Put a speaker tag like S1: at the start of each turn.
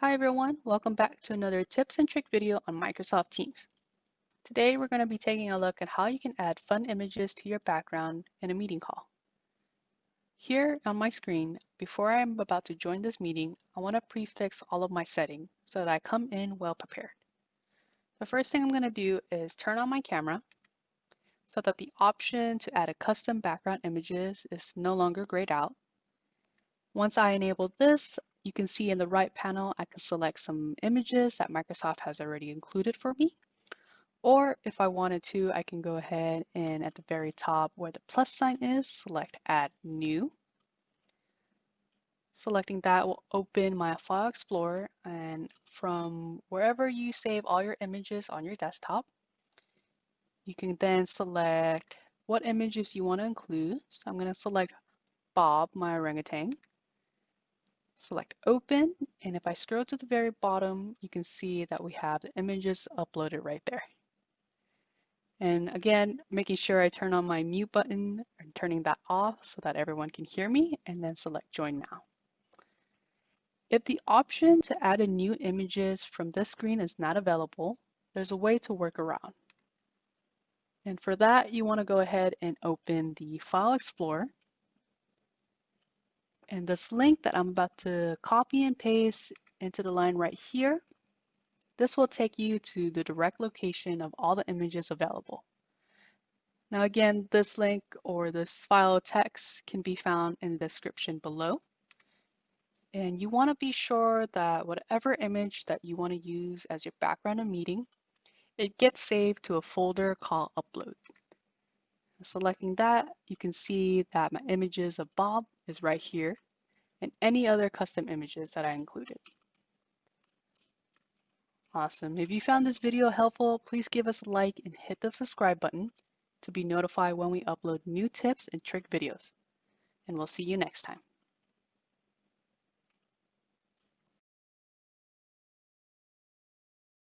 S1: Hi everyone, welcome back to another tips and trick video on Microsoft Teams. Today we're going to be taking a look at how you can add fun images to your background in a meeting call. Here on my screen, before I'm about to join this meeting, I want to prefix all of my settings so that I come in well prepared. The first thing I'm going to do is turn on my camera so that the option to add a custom background images is no longer grayed out. Once I enable this, you can see in the right panel, I can select some images that Microsoft has already included for me. Or if I wanted to, I can go ahead and at the very top where the plus sign is, select Add New. Selecting that will open my File Explorer, and from wherever you save all your images on your desktop, you can then select what images you want to include. So I'm going to select Bob, my orangutan. Select Open, and if I scroll to the very bottom, you can see that we have the images uploaded right there. And again, making sure I turn on my mute button and turning that off so that everyone can hear me, and then select Join Now. If the option to add in new images from this screen is not available, there's a way to work around. And for that, you want to go ahead and open the File Explorer. And this link that I'm about to copy and paste into the line right here, this will take you to the direct location of all the images available. Now again, this link or this file text can be found in the description below. And you want to be sure that whatever image that you want to use as your background in meeting, it gets saved to a folder called Upload. Selecting that, you can see that my images of Bob is right here and any other custom images that I included. Awesome. If you found this video helpful, please give us a like and hit the subscribe button to be notified when we upload new tips and trick videos. And we'll see you next time.